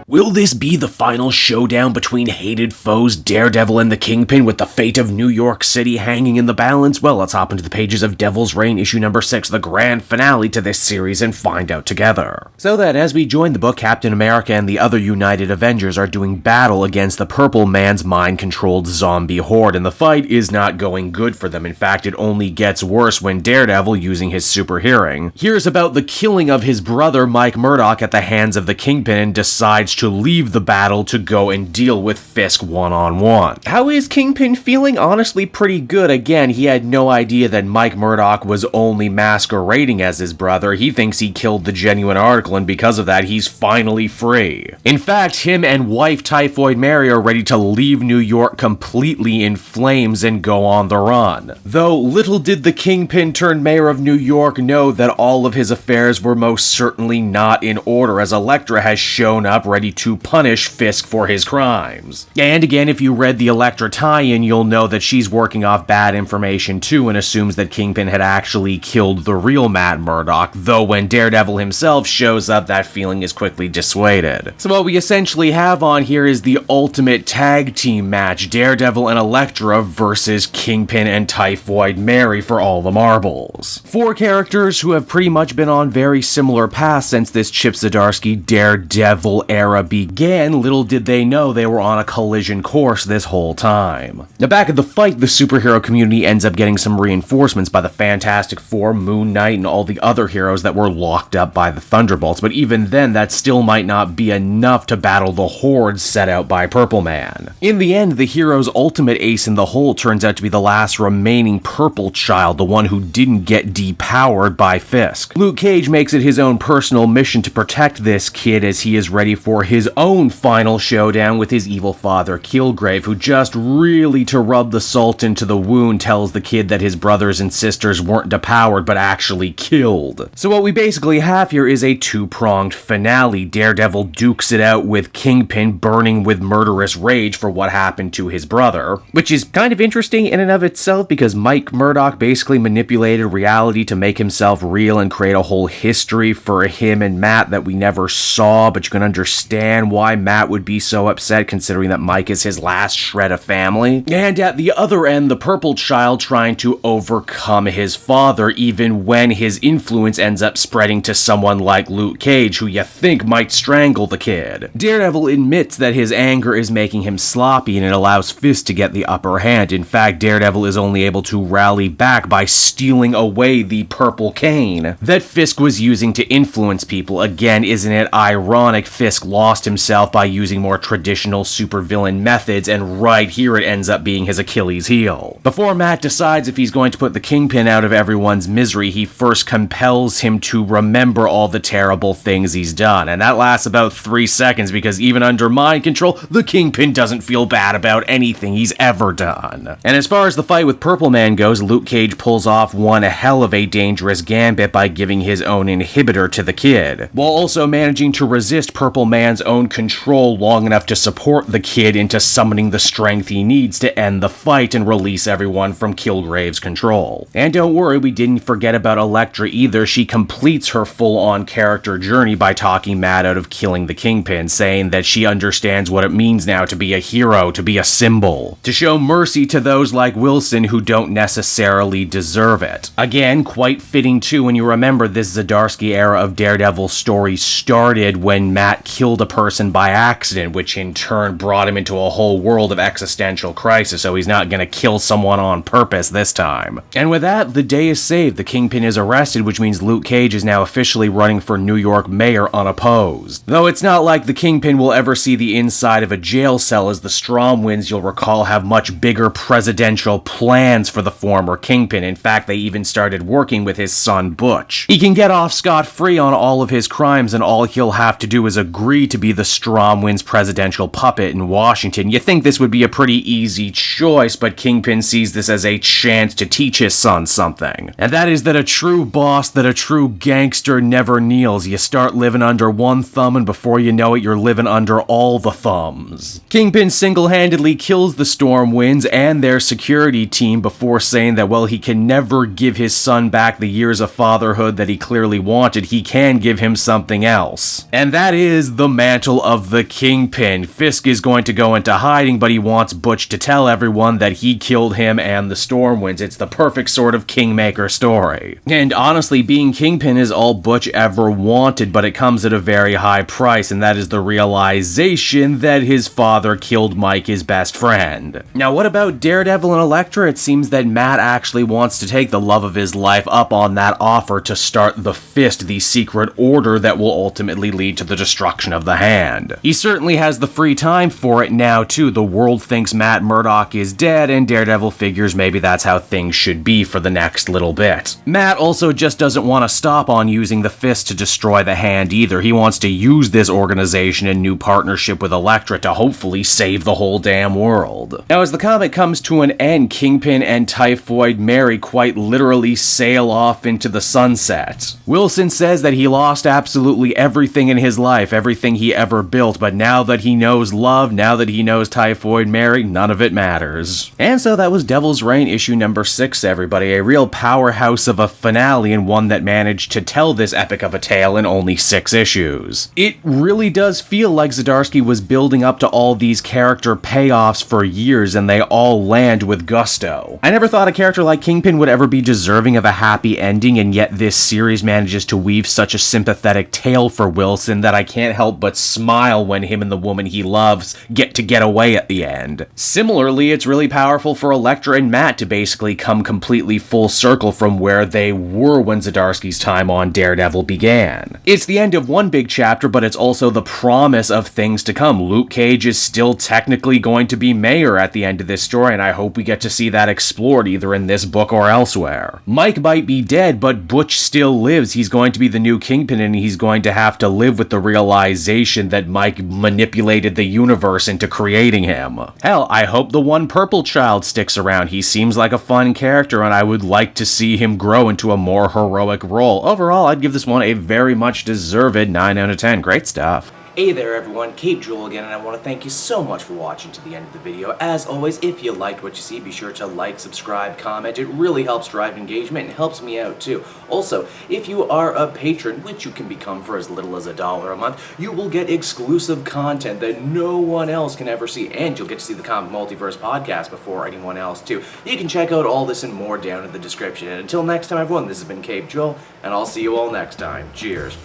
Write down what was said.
Will this be the final showdown between hated foes Daredevil and the Kingpin, with the fate of New York City hanging in the balance? Well, let's hop into the pages of Devil's Reign issue number 6, the grand finale to this series, and find out together. So that as we join the book, Captain America and the other United Avengers are doing battle against the Purple Man's mind-controlled zombie horde, and the fight is not going good for them. In fact, it only gets worse when Daredevil, using his super hearing, hears about the killing of his brother Mike Murdock at the hands of the Kingpin and decides to leave the battle to go and deal with Fisk one-on-one. How is Kingpin feeling? Honestly, pretty good. Again, he had no idea that Mike Murdock was only masquerading as his brother. He thinks he killed the genuine article, and because of that, he's finally free. In fact, him and wife Typhoid Mary are ready to leave New York completely in flames and go on the run. Though little did the Kingpin turned mayor of New York know that all of his affairs were most certainly not in order, as Elektra has shown up ready to punish Fisk for his crimes. And again, if you read the Elektra tie-in, you'll know that she's working off bad information too and assumes that Kingpin had actually killed the real Matt Murdock, though when Daredevil himself shows up, that feeling is quickly dissuaded. So what we essentially have on here is the ultimate tag team match, Daredevil and Elektra versus Kingpin and Typhoid Mary for all the marbles. 4 characters who have pretty much been on very similar paths since this Chip Zdarsky Daredevil era began. Little did they know they were on a collision course this whole time. Now, back at the fight, the superhero community ends up getting some reinforcements by the Fantastic Four, Moon Knight, and all the other heroes that were locked up by the Thunderbolts, but even then, that still might not be enough to battle the horde set out by Purple Man. In the end, the hero's ultimate ace in the hole turns out to be the last remaining Purple Child, the one who didn't get depowered by Fisk. Luke Cage makes it his own personal mission to protect this kid as he is ready for his own final showdown with his evil father Kilgrave, who just really to rub the salt into the wound tells the kid that his brothers and sisters weren't depowered but actually killed. So what we basically have here is a two-pronged finale. Daredevil dukes it out with Kingpin, burning with murderous rage for what happened to his brother, which is kind of interesting in and of itself because Mike Murdock basically manipulated reality to make himself real and create a whole history for him and Matt that we never saw, but you can understand why Matt would be so upset considering that Mike is his last shred of family. And at the other end, the Purple Child trying to overcome his father, even when his influence ends up spreading to someone like Luke Cage, who you think might strangle the kid. Daredevil admits that his anger is making him sloppy and it allows Fisk to get the upper hand. In fact, Daredevil is only able to rally back by stealing away the purple cane that Fisk was using to influence people. Again, isn't it ironic? Fisk lost himself by using more traditional supervillain methods, and right here it ends up being his Achilles heel. Before Matt decides if he's going to put the Kingpin out of everyone's misery, he first compels him to remember all the terrible things he's done, and that lasts about 3 seconds because even under mind control, the Kingpin doesn't feel bad about anything he's ever done. And as far as the fight with Purple Man goes, Luke Cage pulls off one hell of a dangerous gambit by giving his own inhibitor to the kid, while also managing to resist Purple Man's own control long enough to support the kid into summoning the strength he needs to end the fight and release everyone from Kilgrave's control. And don't worry, we didn't forget about Elektra either. She completes her full-on character journey by talking Matt out of killing the Kingpin, saying that she understands what it means now to be a hero, to be a symbol, to show mercy to those like Wilson who don't necessarily deserve it. Again, quite fitting too when you remember this Zdarsky era of Daredevil stories started when Matt killed a person by accident, which in turn brought him into a whole world of existential crisis, so he's not gonna kill someone on purpose this time. And with that, the day is saved. The Kingpin is arrested, which means Luke Cage is now officially running for New York mayor unopposed. Though it's not like the Kingpin will ever see the inside of a jail cell, as the Stromwinds, you'll recall, have much bigger presidential plans for the former Kingpin. In fact, they even started working with his son Butch. He can get off scot-free on all of his crimes, and all he'll have to do is agree to be the Stromwinds presidential puppet in Washington. You think this would be a pretty easy choice, but Kingpin sees this as a chance to teach his son something. And that is that a true boss, that a true gangster never kneels. You start living under one thumb, and before you know it, you're living under all the thumbs. Kingpin single-handedly kills the Stormwinds and their security team before saying that, well, he can never give his son back the years of fatherhood that he clearly wanted. He can give him something else. And that is the mantle of the Kingpin. Fisk is going to go into hiding, but he wants Butch to tell everyone that he killed him and the Stormwinds. It's the perfect sort of Kingmaker story. And honestly, being Kingpin is all Butch ever wanted, but it comes at a very high price, and that is the realization that his father killed Mike, his best friend. Now, what about Daredevil and Elektra? It seems that Matt actually wants to take the love of his life up on that offer to start the Fist, the secret order that will ultimately lead to the destruction of the Hand. He certainly has the free time for it now, too. The world thinks Matt Murdock is dead, and Daredevil figures maybe that's how things should be for the next little bit. Matt also just doesn't want to stop on using the Fist to destroy the Hand either. He wants to use this organization in new partnership with Elektra to hopefully save the whole damn world. Now, as the comic comes to an end, Kingpin and Typhoid Mary quite literally sail off into the sunset. Wilson says that he lost absolutely everything in his life, everything he ever built, but now that he knows love, now that he knows Typhoid Mary, none of it matters. And so that was Devil's Reign issue number 6, everybody. A real powerhouse of a finale, and one that managed to tell this epic of a tale in only 6 issues. It really does feel like Zdarsky was building up to all these character payoffs for years, and they all land with gusto. I never thought a character like Kingpin would ever be deserving of a happy ending, and yet this series manages to weave such a sympathetic tale for Wilson that I can't help but smile when him and the woman he loves get away at the end. Similarly, it's really powerful for Elektra and Matt to basically come completely full circle from where they were when Zdarsky's time on Daredevil began. It's the end of one big chapter, but it's also the promise of things to come. Luke Cage is still technically going to be mayor at the end of this story, and I hope we get to see that explored either in this book or elsewhere. Mike might be dead, but Butch still lives. He's going to be the new Kingpin, and he's going to have to live with the realization that Mike manipulated the universe into creating him. Hell, I hope the one purple child sticks around. He seems like a fun character, and I would like to see him grow into a more heroic role. Overall, I'd give this one a very much deserved 9 out of 10. Great stuff. Hey there everyone, Cape Joel again, and I want to thank you so much for watching to the end of the video. As always, if you liked what you see, be sure to like, subscribe, comment. It really helps drive engagement and helps me out too. Also, if you are a patron, which you can become for as little as $1 a month, you will get exclusive content that no one else can ever see, and you'll get to see the Comic Multiverse podcast before anyone else too. You can check out all this and more down in the description. And until next time everyone, this has been Cape Joel, and I'll see you all next time. Cheers.